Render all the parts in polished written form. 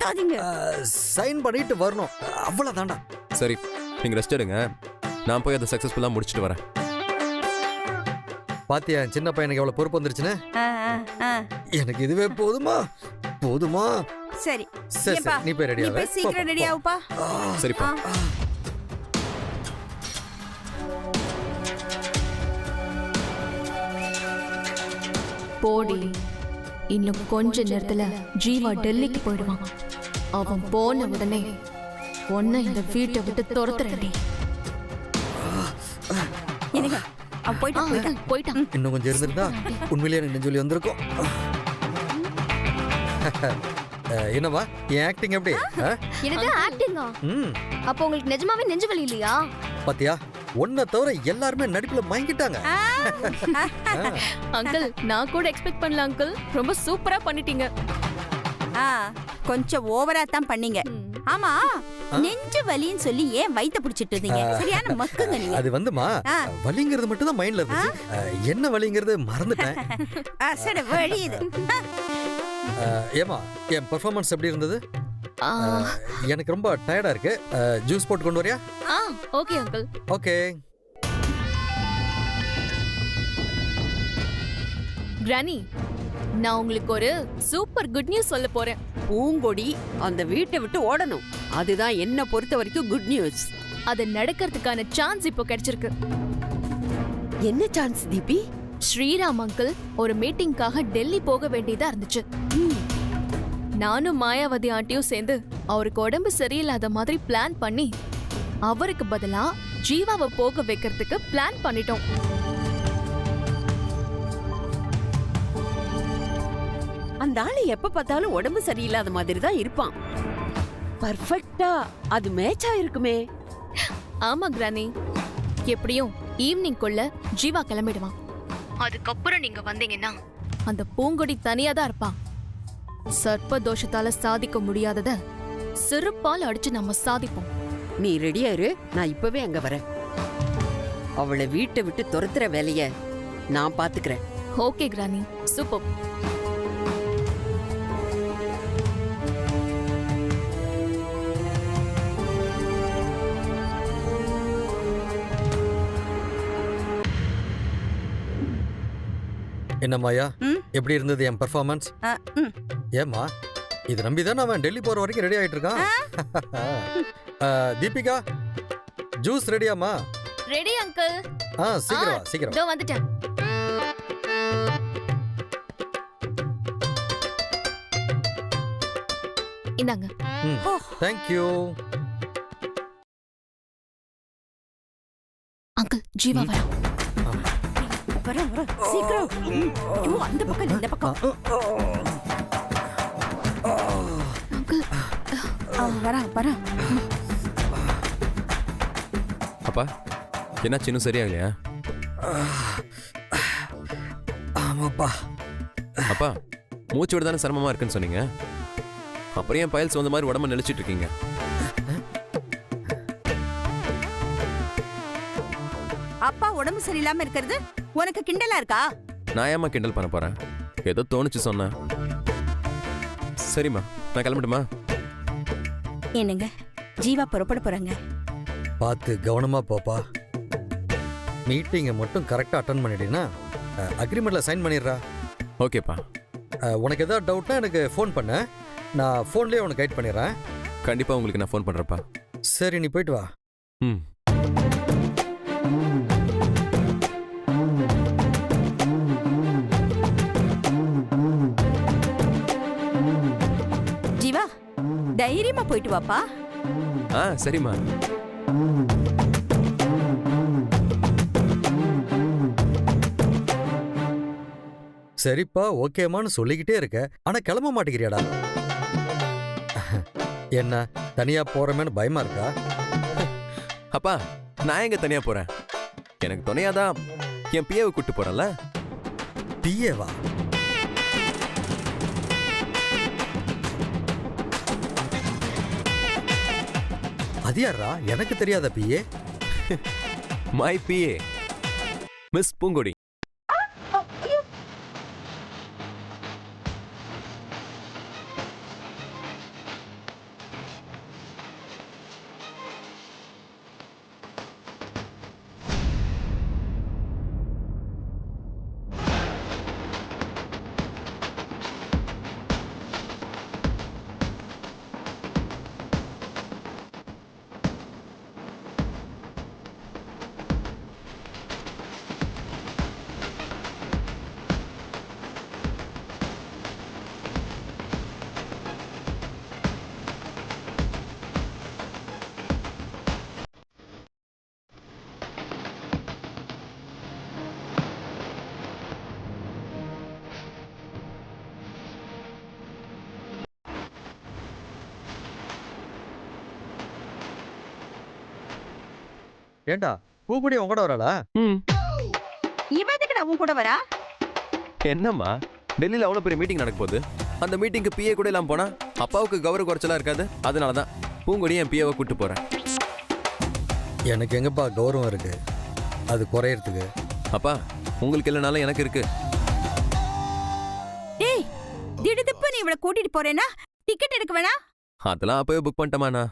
கத்தாதீங்க. Sign பண்ணிட்டு வரணும், அவ்வளவுதான்டா. சரி, நீங்க ரெஸ்ட் எடுங்க. நான் போய் அதை சக்சஸ்ஃபுல்லா முடிச்சிட்டு வரேன். பாத்தியா சின்ன பையனுக்கு எவ்வளவு பொறுப்பு வந்துருச்சுன்னு? எனக்கு இதுவே போதுமா? போதுமா? சரி சரி சரி, நீ போய் ரெடி ஆகு. சீக்கிரம் ரெடி ஆகுப்பா. சரிப்பா. போடி, இன்னும் கொஞ்ச நேரத்துல ஜீவா டெல்லிக்கு போயிடுவான். அவன் போன உடனே உன்னை இந்த வீட்டை விட்டு துரத்துறேன்டி. என்னங்க அவன் போயிட்டான். இன்னும் கொஞ்சம் இருந்திருந்தா உண்மையிலேயே எனக்கு நெஞ்சொலி வந்திருக்கும். என்னவா என் ஆக்டிங் எப்படி? எனக்கு ஆக்டிங்கா? அப்ப உங்களுக்கு நிஜமாவே நெஞ்சு வலி இல்லையா? பாத்தியா, ஒன்ன தவிர எல்லாருமே நடிப்புல மயங்கிட்டாங்க. அங்கிள், நான் கூட எக்ஸ்பெக்ட் பண்ணல அங்கிள். ரொம்ப சூப்பரா பண்ணிட்டீங்க. கொஞ்சம் ஓவரா தான் பண்ணீங்க. ஆமா, நெஞ்சு வலின்னு சொல்லி ஏன் வயித்த பிடிச்சிட்டு இருந்தீங்க? சரியான மக்குங்க நீங்க. அது வந்துமா, வலிங்கிறது மட்டும் தான் மைண்ட்ல இருந்துச்சு. என்ன வலிங்கிறது மறந்துட்டேன். சரி, வலி இது. ஏமா, என் பெர்ஃபார்மன்ஸ் எப்படி இருந்தது? எனக்கு ரொம்ப டயர்டா இருக்கு. ஜூஸ் போட்டு கொண்டு வரியா? Okay uncle. ஓகே. கிரானி, நான் உங்களுக்கு ஒரு சூப்பர் குட் நியூஸ் சொல்ல போறேன். பூங்கொடி அந்த வீட்டை விட்டு ஓடணும். அதுதான் என்ன பொறுத்த வரைக்கும் குட் நியூஸ். அது நடக்கிறதுக்கான சான்ஸ் இப்போ கிடைச்சிருக்கு. என்ன சான்ஸ் தீபி? ஸ்ரீராம் அங்கிள் ஒரு மீட்டிங்காக டெல்லி போக வேண்டியதா இருந்துச்சு. நானும் மாயாவதி ஆண்டியும் சேர்ந்து அவருக்கு உடம்பு சரியில்லாத மாதிரி பிளான் பண்ணி அவருக்கு பதிலா ஜீவாவை போக வைக்கிறதுக்கு பிளான் பண்ணிட்டோம். அந்த ஆளு எப்ப பார்த்தாலும் உடம்பு சரியில்லாத மாதிரி தான் இருப்பான். பர்ஃபெக்ட்டா அது மேட்ச் ஆயிருக்குமே. ஆமா கிரானி, எப்படியும் ஈவினிங்குள்ள ஜீவா கிளம்பிடுவான். அதுக்கப்புறம் நீங்க வந்தீங்கன்னா அந்த பூங்கொடி தனியா தான் இருப்பான். சர்ப்ப தோஷத்தால சாதிக்க முடியாதத சிறுப்பால் அடிச்சு நம்ம சாதிப்போம். நீ ரெடியா இரு, நான் இப்பவே அங்க வரேன். அவளை வீட்டை விட்டு துரத்துற வேலைய நான் பாத்துக்கிறேன். Okay granny, super. என்ன மாயா, எப்படி இருந்தது என் பெர்ஃபார்மன்ஸ்? ஏமா, இது நம்பிதான் அவன் டெல்லி போற வரைக்கும் ரெடி ஆயிட்டு இருக்கான். தீபிகா, ஜூஸ் ரெடியாமா? Ready uncle. சீக்கிரம் வா, சீக்கிரம். இதோ வந்துட்டேன். இந்தாங்க. Thank you. அங்கிள், ஜீவா வரா. வரேன் சீக்கிரம். ஐயோ, அந்த பக்கம் இந்த பக்கம். அங்கிள், வரேன். அப்பா, என்ன சின்ன சரியாகலையா? ஆமாப்பா. அப்பா, மூச்சு விட தானே சிரமமா இருக்குன்னு சொன்னீங்க. அப்புறம் ஏன் பயல்ஸ் வந்த மாதிரி உடம்பு நெளிச்சிட்டு இருக்கீங்க? அப்பா உடம்பு சரியில்லாம இருக்கிறது உனக்கு கிண்டலா இருக்கா? நான் ஏமா கிண்டல் பண்ண போறேன்? ஏதோ தோணுச்சு சொன்னேன். சரிம்மா, நான் கிளம்பட்டுமா? என்னங்க, ஜீவா புறப்பட போறாங்க. பார்த்து கவனமா போப்பா. மீட்டிங்கை மட்டும் கரெக்டா அட்டன் பண்ணிட்டீங்கன்னா அக்ரிமெண்ட்ல சைன் பண்ணிடுறா. ஓகேப்பா. உனக்கு ஏதாவது டவுட்னா எனக்கு ஃபோன் பண்ண, நான் ஃபோன்லயே உனக்கு கைட் பண்ணிடுறேன். கண்டிப்பா உங்களுக்கு நான் ஃபோன் பண்றேன்ப்பா. சரி, நீ போயிட்டு வா. ஜீவா, தைரியமா போயிட்டு வாப்பா. சரிம்மா. சரிப்பா, ஓகேமான்னு சொல்லிக்கிட்டே இருக்க, ஆனா கிளம்ப மாட்டேங்கிறியாடா? என்ன தனியா போறமேன்னு பயமா இருக்கா? அப்பா, நான் எங்க தனியா போறேன்? எனக்கு துணையாதான் என் பிஏவை கூட்டு போறேன்ல. பிஏவா? அது யாரா? எனக்கு தெரியாத பிஏ? மை பிஏ, மிஸ் பூங்கொடி. ஏண்டா பூங்குடி உங்க கூட வராளா? இவன் எதுக்கு நான் உன் கூட வரா? என்னம்மா டெல்லியில அவ்வளவு பெரிய மீட்டிங் நடக்க போகுது. அந்த மீட்டிங்க்கு பிஏ கூட இல்லாம போனா அப்பாவுக்கு கௌரவ குறைச்சலா இருக்காது. அதனாலதான் பூங்கொடி என் பிஏவை கூட்டு போறேன். எனக்கு எங்கப்பா கௌரவம் இருக்கு அது குறையறதுக்கு? அப்பா உங்களுக்கு இல்லைனாலும் எனக்கு இருக்கு. டேய் திடுதிப்பு நீ இவளை கூட்டிட்டு போறேன்னா டிக்கெட் எடுக்க வேணா? அதெல்லாம் அப்பவே புக் பண்ணிட்டேமாண்ணா.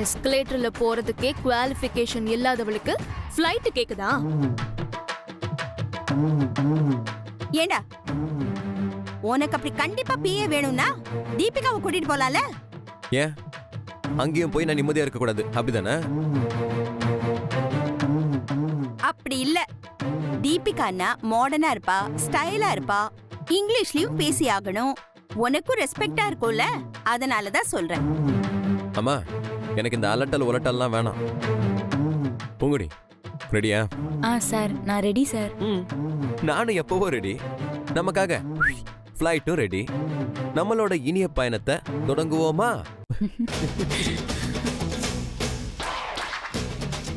எஸ்கலேட்டர்ல போறதுக்கே குவாலிஃபிகேஷன் இல்லாதவளுக்கு ஃப்ளைட் கேக்குதா? ஏண்டா உனக்கு அப்படி கண்டிப்பா பிஏ வேணும்னா தீபிகாவை கூட்டிட்டு போலாம்ல? ஏன் அங்கேயும் போய் நான் நிம்மதியா இருக்க கூடாது அப்படிதானே? அப்படி இல்ல. தீபிகான்னா மாடர்னா இருப்பா, ஸ்டைலா இருப்பா, இங்கிலீஷ்லயும் பேசி ஆகணும். உனக்கும் ரெஸ்பெக்டா இருக்கும்ல, அதனாலதான் சொல்றேன். அம்மா எனக்கு இந்த அலட்டல் உலட்டல்லாம் வேணாம். பூங்குடி ரெடியா? சார் நான் ரெடி சார். நானும் எப்பவோ ரெடி. நமக்காக ஃப்ளைட்டும் ரெடி. நம்மளோட இனிய பயணத்தை தொடங்குவோமா?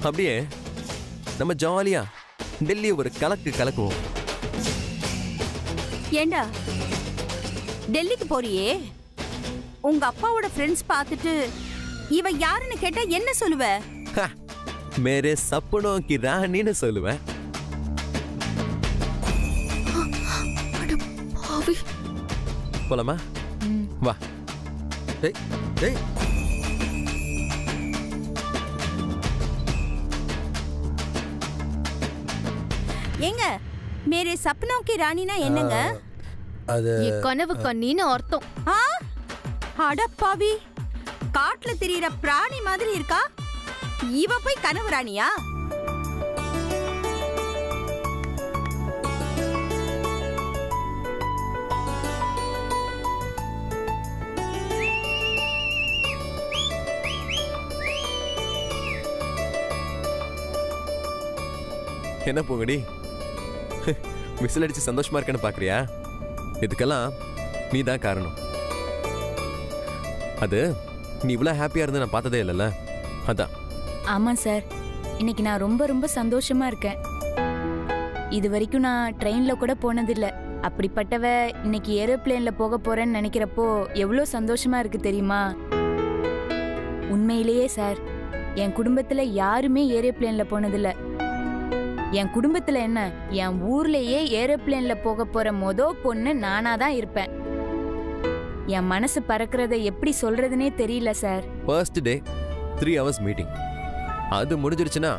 அப்படியே நம்ம ஜாலியா டெல்லி ஒரு கலக்குவோம். ஏண்டா டெல்லிக்கு போறியே, உங்க அப்பாவோட ஃப்ரெண்ட்ஸ் பார்த்துட்டு இவ யாருன்னு கேட்டா என்ன சொல்லுவ? மேரே சப்பனோ கி ராணின்னு சொல்லுவேன். போலாமா? வா. டேய் டேய் ஏங்க மேரே சப்னோக்கி ராணினா என்னங்க? அது என் கனவு கண்ணின்னு அர்த்தம். ஆ அடப்பாவி, காட்டுல திரியிற பிராணி மாதிரி இருக்கா. இவ போய் கனவு ராணியா? என்ன பூங்கடி விசில் அடிச்சு சந்தோஷமா இருக்கேன்னு பாக்குறியா? இதுக்கெல்லாம் நீ தான் காரணம். அது நீ இவ்வளவு ஹாப்பியா இருந்து நான் பார்த்ததே இல்லைல்ல, அதான். ஆமா சார், இன்னைக்கு நான் ரொம்ப ரொம்ப சந்தோஷமா இருக்கேன். இது வரைக்கும் நான் ட்ரெயின்ல கூட போனதில்ல. அப்படிப்பட்டவ இன்னைக்கு ஏரோப்ளேன்ல போக போறேன்னு நினைக்கிறப்போ எவ்வளோ சந்தோஷமா இருக்கு தெரியுமா? உண்மையிலேயே சார், என் குடும்பத்துல யாருமே ஏரோப்ளேன்ல போனதில்ல. என் குடும்பத்துல என்ன, என் ஊர்லயே ஏரோப்ளேன்ல போக போற பொண்ணு நானா தான் இருப்பேன். என் மனசு பறக்கிறத எப்படி சொல்றதுனே தெரியல sir. First day 3 hours meeting, அது முடிஞ்சிருச்சுன்னா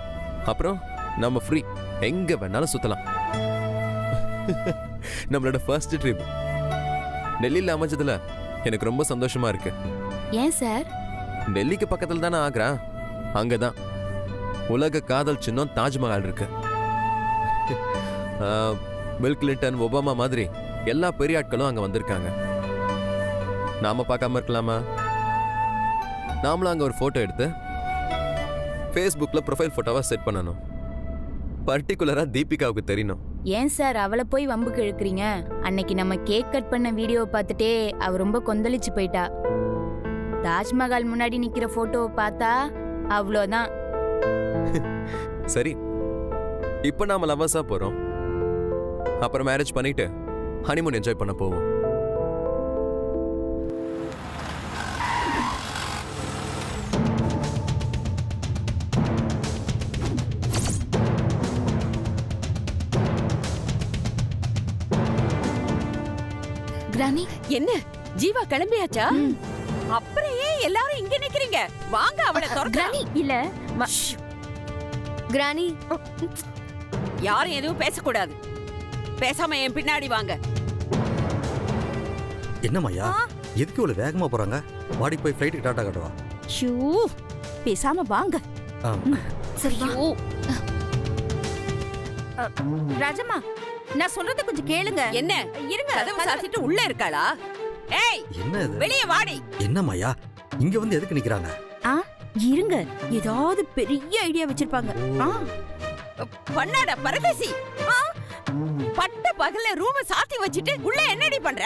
அப்புறம் நம்ம ஃப்ரீ, எங்க வேணாலும் சுத்தலாம். நம்மளோட ஃபர்ஸ்ட் ட்ரிப் டெல்லியில அமைச்சதுல எனக்கு ரொம்ப சந்தோஷமா இருக்கு. ஏன் சார்? டெல்லிக்கு பக்கத்துல தானே ஆக்ரா, அங்கதான் உலக காதல் சின்னம் தாஜ்மஹால் இருக்கு. பில் கிளின்டன், ஒபாமா மாதிரி எல்லா பெரிய ஆட்களும் அங்க வந்திருக்காங்க. நாம பார்க்காம இருக்கலாமா? நாமளும் அங்க ஒரு போட்டோ எடுத்து ஃபேஸ்புக்ல ப்ரொஃபைல் போட்டோவா செட் பண்ணணும். பர்டிகுலரா தீபிகாவுக்கு தெரியணும். ஏன் சார் அவளை போய் வம்புக்கு இழுக்கிறீங்க? அன்னைக்கு நம்ம கேக் கட் பண்ண வீடியோவை பார்த்துட்டே அவ ரொம்ப கொந்தளிச்சு போயிட்டா. தாஜ்மஹால் முன்னாடி நிக்கிற போட்டோவை பார்த்தா அவ்வளோதான். சரி, இப்போ நாம லவ்வர்ஸா போறோம். அப்புறம் மேரேஜ் பண்ணிட்டு ஹனிமூன் என்ஜாய் பண்ண போவோம். கிரானி, என்ன ஜீவா கிளம்பியாச்சா? அப்புறம் ஏன் எல்லாரும் இங்க நிக்கிறீங்க? வாங்க அவளை கிரானி இல்ல கிரானி, யாரும் எதுவும் பேசக்கூடாது. பேசாம என் பின்னாடி வாங்க. என்னம்மையா எதுக்கு இவ்வளவு வேகமா போறாங்க? வாடி போய் ஃப்ளைட்டுக்கு டாட்டா காட்டுவா. ஷூ, பேசாம வாங்க. சரி வா. ராஜம்மா, நான் சொல்றத கொஞ்சம் கேளுங்க. என்ன இருங்க, கதவு சாத்திட்டு உள்ள இருக்காளா? ஏய், என்ன இது? வெளியே வாடி. என்னம்மையா இங்க வந்து எதுக்கு நிக்கிறாங்க? இருங்க, ஏதாவது பெரிய ஐடியா வச்சிருப்பாங்க. பண்ணாட பரதேசி. பட்ட பகல்ல ரூம சாத்தி வச்சிட்டு உள்ள என்னடி பண்ற?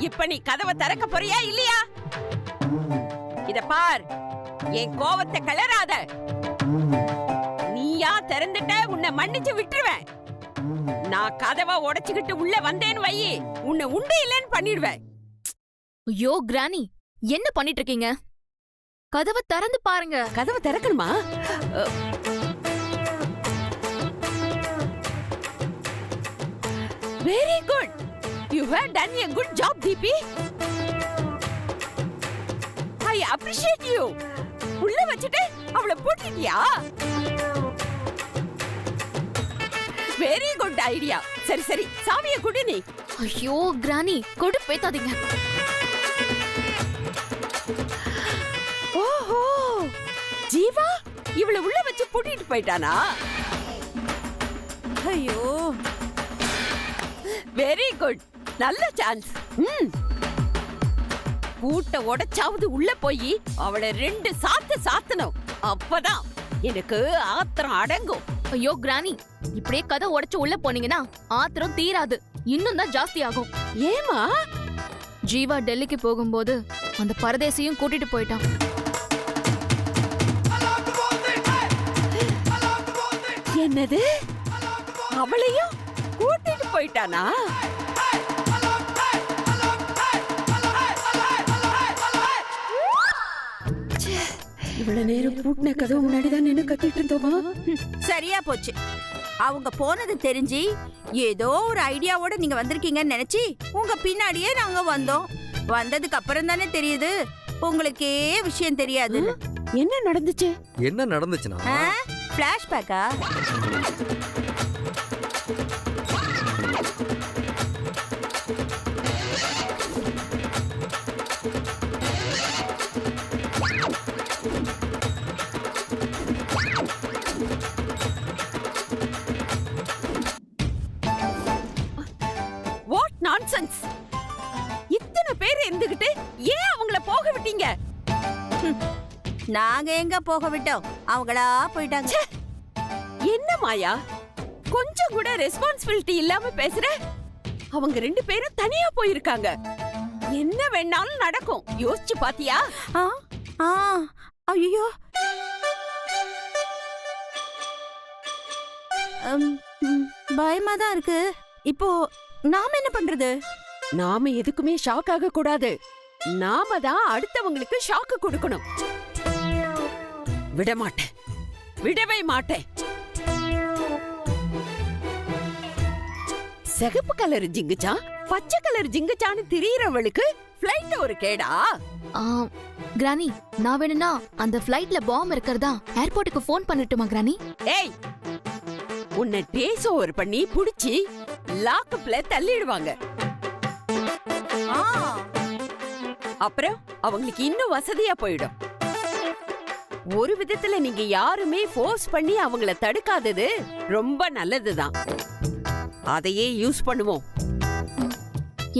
இப்ப நீ கதவை திறக்க போறியா இல்லையா? இத பார், என் கோவத்தை கிளறாத. நீயா திறந்துட்ட, உன்னை மன்னிச்சு விட்டுருவேன். நான் கதவை உடைச்சுக்கிட்டு உள்ள வந்தேன்னு வையி, உன்னை உண்டு இல்லைன்னு பண்ணிடுவேன். ஐயோ கிரானி, என்ன பண்ணிட்டு இருக்கீங்க? கதவை திறந்து பாருங்க. கதவை திறக்கணுமா? Very good, you have done a good job, Deepi. I appreciate you. உள்ள வச்சிட்டு அவளை போட்டுட்டியா? Very good idea. சரி சரி, சாவியை குடு நீ. ஐயோ கிரானி, கொடு பேத்தாதீங்க. ஓஹோ, ஜீவா இவளை உள்ள வச்சு பூட்டிட்டு போயிட்டானா? ஐயோ, வெரி குட், நல்ல சான்ஸ். பூட்ட உடைச்சாவது உள்ள போய் அவளை 2 சாத்து சாத்தணும். அப்பதான் எனக்கு ஆத்திரம் அடங்கும். ஐயோ கிரானி, இப்படியே கதை உடைச்சு உள்ள போனீங்கன்னா ஆத்திரம் தீராது, இன்னும் தான் ஜாஸ்தி ஆகும். ஏமா? ஜீவா டெல்லிக்கு போகும்போது அந்த பரதேசியும் கூட்டிட்டு போயிட்டான். என்னது? அவளையும் கூட்டிட்டு போயிட்டானா? இவ்வளவு நேரம் பூட்டின கதவு முன்னாடிதான் நின்னு கத்திட்டு இருந்தோமா? சரியா போச்சு. அவங்க போனது தெரிஞ்சு ஏதோ ஒரு ஐடியாவோட நீங்க வந்திருக்கீங்கன்னு நினைச்சு உங்க பின்னாடியே நாங்க வந்தோம். வந்ததுக்கு அப்புறம் தானே தெரியுது உங்களுக்கே விஷயம் தெரியாது. என்ன நடந்துச்சு? என்ன நடந்துச்சுன்னா, பிளாஷ்பேக்கா? What nonsense! இத்தனை பேர் இருந்துகிட்டு ஏன் அவங்கள போக விட்டீங்க? நாங்க எங்க போக விட்டோம், அவங்களா போயிட்டாங்க. என்ன மாயா, கொஞ்சம் கூட ரெஸ்பான்சிபிலிட்டி இல்லாம பேசுற? அவங்க 2 பேரும் தனியா போயிருக்காங்க. என்ன வேணாலும் நடக்கும், யோசிச்சு பாத்தியா? ஐயோ, பயமா தான் இருக்கு. இப்போ நாம என்ன பண்றது? நாம எதுக்குமே ஷாக் ஆக கூடாது. நாம தான் அடுத்தவங்களுக்கு ஷாக்கு கொடுக்கணும். விட மாட்டேன், விடவே மாட்டேன். சிகப்பு கலர் ஜிங்குச்சா, பச்சை கலர் ஜிங்குச்சான்னு திரியறவளுக்கு ஃப்ளைட் ஒரு கேடா? கிரானி, நான் வேணும்னா அந்த ஃப்ளைட்ல பாம் இருக்கிறதா ஏர்போர்ட்டுக்கு ஃபோன் பண்ணட்டுமா கிரானி? ஏய், உன்னை டேஸ் ஓவர் பண்ணி புடிச்சி லாக்அப்ல தள்ளிடுவாங்க. அப்புறம் அவங்களுக்கு இன்னும் வசதியா போயிடும். ஒரு விதத்துல நீங்க யாருமே ஃபோர்ஸ் பண்ணி அவங்கள தடுக்காதது ரொம்ப நல்லதுதான். அதையே யூஸ் பண்ணுவோம்.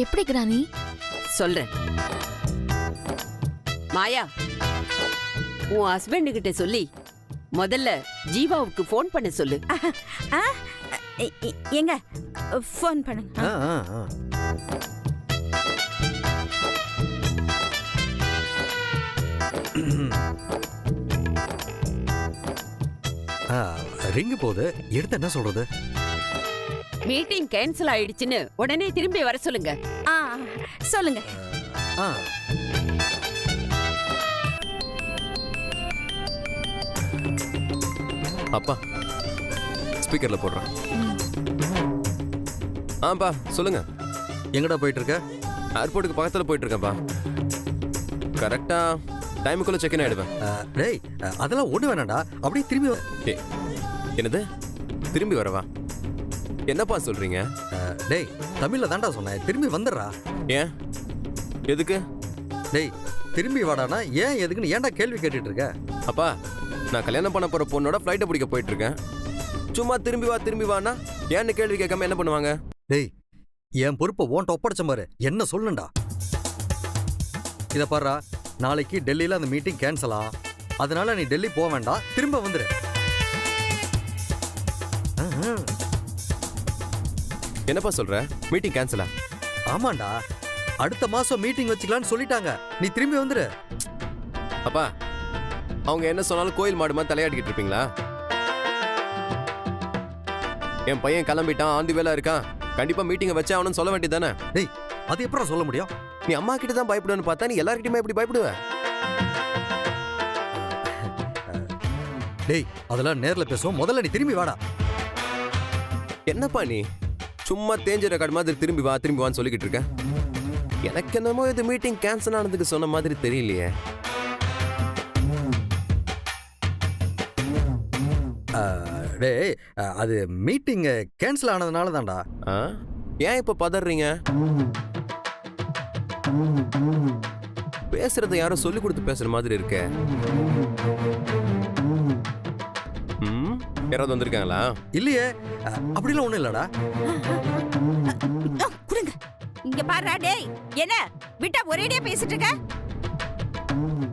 எப்படி கிரானி? சொல்றேன். மாயா, உன் ஹஸ்பண்ட் கிட்ட சொல்லி முதல்ல ஜீவாவுக்கு ஃபோன் பண்ண சொல்லு. எங்க ஃபோன் பண்ணுங்க. ரிங்கு போகுது, எடுத்து என்ன சொல்றது? மீட்டிங் கேன்சல் ஆயிடுச்சுன்னு உடனே திரும்பி வர சொல்லுங்க. சொல்லுங்க. அப்பா, ஸ்பீக்கர்ல போடுறேன். ஆப்பா சொல்லுங்க. எங்கடா போயிட்டு இருக்க? ஏர்போர்ட்டுக்கு பக்கத்துல போயிட்டு இருக்கேன்ப்பா. கரெக்டா டைமுக்குள்ள செக் இன் ஆயிடுவேன். டேய், அதெல்லாம் ஒண்ணு வேணாம்டா, அப்படியே திரும்பி டேய், என்னது திரும்பி வரவா? என்னப்பா சொல்றீங்க? டேய், தமிழ்ல தான்டா சொன்னேன், திரும்பி வந்துடுறா. ஏன், எதுக்கு? டேய், திரும்பி வாடானா ஏன் எதுக்குன்னு ஏன்டா கேள்வி கேட்டுட்டு இருக்க? அப்பா, நான் கல்யாணம் பண்ண போற பொண்ணோட ஃப்ளைட்டை பிடிக்க போயிட்டு இருக்கேன். சும்மா திரும்பி வானா ஏன்னு கேள்வி கேட்காம என்ன பண்ணுவாங்க? டேய், என் பொறுப்பை ஓன்ட்ட ஒப்படைச்ச பாரு, என்ன சொல்லுண்டா? இத பாருடா, நாளைக்கு டெல்லியில அந்த மீட்டிங் கேன்சலா, அதனால நீ டெல்லி போக வேண்டாம், திரும்ப வந்துரு. என்னப்பா சொல்ற? மீட்டிங் கேன்சலா? ஆமாண்டா, அடுத்த மாசம் மீட்டிங் வச்சுக்கலாம்னு சொல்லிட்டாங்க. நீ திரும்பி வந்துரு. அப்பா அவங்க என்ன சொன்னாலும் கோயில் மாடு மாதிரி தலையாடிக்கிட்டு இருப்பீங்களா? என் பையன் கிளம்பிட்டான், ஆந்தி வேலை இருக்கான், கண்டிப்பா மீட்டிங்கை வச்சே அவனு சொல்ல வேண்டியதானே? டேய், அது எப்பறம் சொல்ல முடியும்? நீ அம்மா கிட்ட தான் பயப்படுவேன்னு பார்த்தா நீ எல்லார்கிட்டயுமே எப்படி பயப்படுவ? டேய், அதெல்லாம் நேர்ல பேசுவோம். முதல்ல நீ திரும்பி வாடா. என்னப்பா நீ சும்மா தேஞ்ச ரெக்கார்டு மாதிரி திரும்பி வான்னு சொல்லிக்கிட்டு இருக்க? எனக்கு என்னமோ இது மீட்டிங் கேன்சல் ஆனதுக்கு சொன்ன மாதிரி தெரியலையே. டேய், அது மீட்டிங் கேன்சல் ஆனதுனால தான்டா. ஏன் இப்ப பதறீங்க? பேசுறத யாரோ சொல்லி கொடுத்து பேசுற மாதிரி இருக்க. யாராவது வந்திருக்காங்களா? இல்லையே, அப்படிலாம் ஒண்ணும் இல்லடா. குடுங்க. இங்க பாருடா டேய், என்ன விட்டா ஒரேடியா பேசிட்டு இருக்க?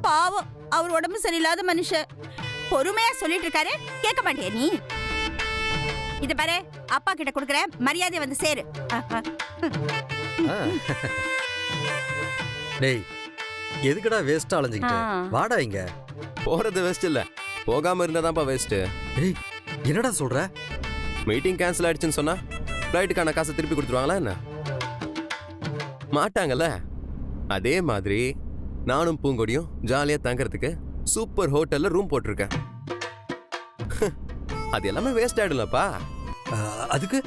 பாவம், அவர் உடம்பு சரியில்லாத மனுஷன். பொறுமையா சொல்லிட்டு இருக்காரு, கேட்க மாட்டியா நீ? இத பாரு, அப்பா கிட்ட கொடுக்குறேன், மரியாதை வந்து சேரு. டேய், எதுக்குடா வேஸ்டா அலைஞ்சிக்கிட்டு? வாடா இங்க. போறது வேஸ்ட் இல்ல, போகாம இருந்தாதான்ப்பா வேஸ்ட். டேய், என்னடா சொல்ற? மீட்டிங் கேன்சல் ஆயிடுச்சுன்னு சொன்னா ஃப்ளைட்டுக்கான காசை திருப்பி கொடுத்துருவாங்களா என்ன? மாட்டாங்கல்ல. அதே மாதிரி நானும் பூங்கொடியும் ஜாலியா தங்கறதுக்கு சூப்பர் ஹோட்டல்ல ரூம் போட்டிருக்கேன். அது எல்லாமே வேஸ்ட் ஆயிடும்லப்பா. அதுக்கு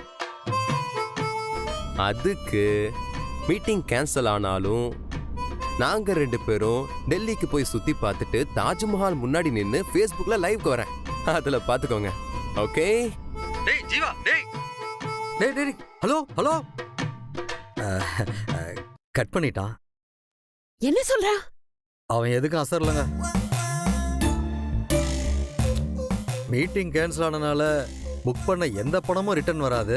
மீட்டிங் கேன்சல் ஆனாலும் நாங்க 2 பேரும் டெல்லிக்கு போய் சுத்தி பார்த்துட்டு தாஜ்மஹால் முன்னாடி நின்னு Facebookல லைவ்க்கு வரேன். அதுல பாத்துக்கோங்க. ஓகே? டேய் ஜீவா, டேய். டேய் டேய், ஹலோ ஹலோ. கட் பண்ணிட்டான். என்ன சொல்றா? அவன் எதுக்கும் அசரலங்க. மீட்டிங் கேன்சல் ஆனனால புக் பண்ண எந்த பணமும் ரிட்டர்ன் வராது,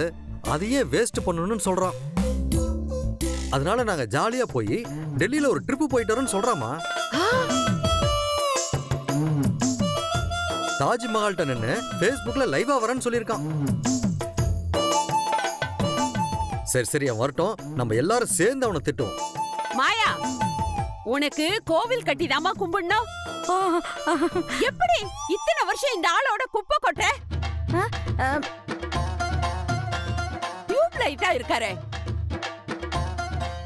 அதையே வேஸ்ட் பண்ணணும்னு சொல்றான். அதனால நாங்க ஜாலியா போய் டெல்லியில ஒரு ட்ரிப் போயிட்டு வரோம்னு சொல்றாமா. தாஜ்மஹால்ட்ட நின்னு Facebookல லைவா வரேன்னு சொல்லியிருக்கான். சரி சரி, அவன் வரட்டும், நம்ம எல்லாரும் சேர்ந்து அவனை திட்டுவோம். மாயா, உனக்கு கோவில் கட்டிதாமா கும்பிடணும். எப்படி இத்தனை வருஷம் இந்த ஆளோட குப்பை கொட்ட? டியூப் லைட்டா இருக்காரு,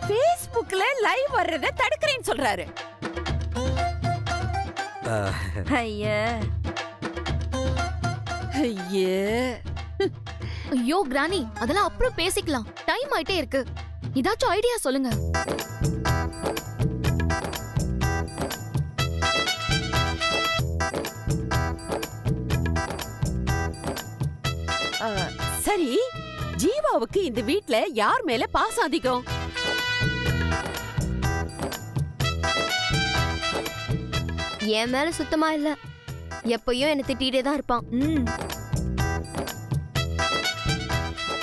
Facebookல லைவ் வர்றத தடுக்கிறேன்னு சொல்றாரு. ஐயா, ஐயே, ஐயோ கிரானி, அதெல்லாம் அப்புறம் பேசிக்கலாம், டைம் ஆயிட்டே இருக்கு. ஏதாச்சும் ஐடியா சொல்லுங்க. சரி, ஜீவாவுக்கு இந்த வீட்ல யார் மேல பாசம் அதிகம்? என் மேல சுத்தமா இல்ல, எப்பயும் என்ன திட்டிகிட்டே தான் இருப்பான்.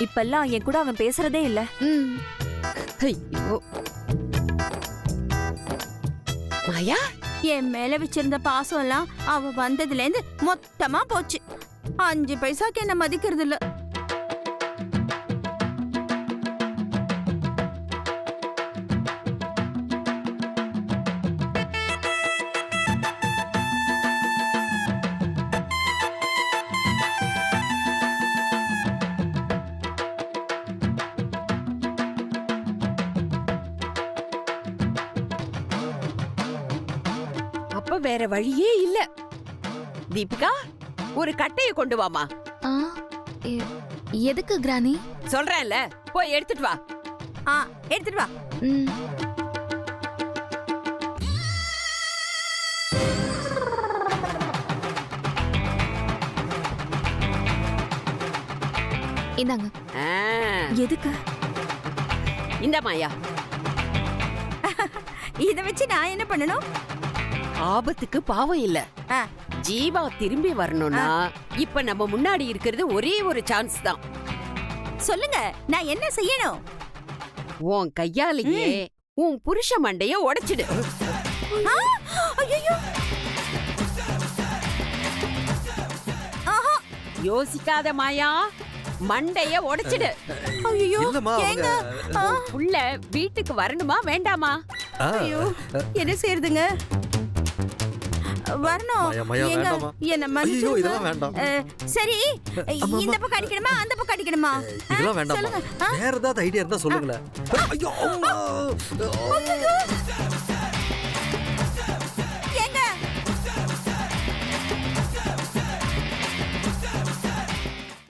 இப்பெல்லாம் என் கூட அவன் பேசுறதே இல்ல. ஐயோ மாயா, என் மேல வச்சிருந்த பாசம் எல்லாம் அவ வந்ததுல இருந்து மொத்தமா போச்சு. 5 பைசாக்கு என்ன மதிக்கிறது இல்ல. அப்ப வேற வழியே இல்ல. தீபிகா, ஒரு கட்டைய கொண்டு வாமா. எதுக்கு கிரானி? சொல்றேன்ல, போய் எடுத்துட்டு வா. எடுத்துட்டு வா. இந்தாங்க. எதுக்கு? இந்த மாயா, இத வச்சு நான் என்ன பண்ணணும்? ஆபத்துக்கு பாவம் இல்ல. ஜீவா திரும்பி வரணும்னா இப்ப நம்ம முன்னாடி இருக்கிறது ஒரே ஒரு சான்ஸ் தான். சொல்லுங்க, நான் என்ன செய்யணும்? உன் கையாலேயே உன் புருஷ மண்டைய உடைச்சிடு. ஐயோ, யோசிக்காத மாயா, மண்டைய உடைச்சிடு. ஐயோ இல்லம்மா ஏங்க அவங்க ஆ, புள்ள வீட்டுக்கு வரணுமா வேண்டாமா? ஆ, ஐயோ என்ன செய்யறதுங்க? வரணும். மாயா, மாயா, ஏங்க, வேண்டாம்மா. என்ன ஐயோ மன்னிச்சிடுங்க. இதெல்லாம் வேண்டாம் சரி அம்மா. இந்த பக்கம் அடிக்கணுமா அந்த பக்கம் அடிக்கணுமா? இதெல்லாம் வேண்டாம் சொல்லுங்க. ஆ? வேற ஏதாவது ஐடியா இருந்தா சொல்லுங்களேன் ஐயோ அம்மா.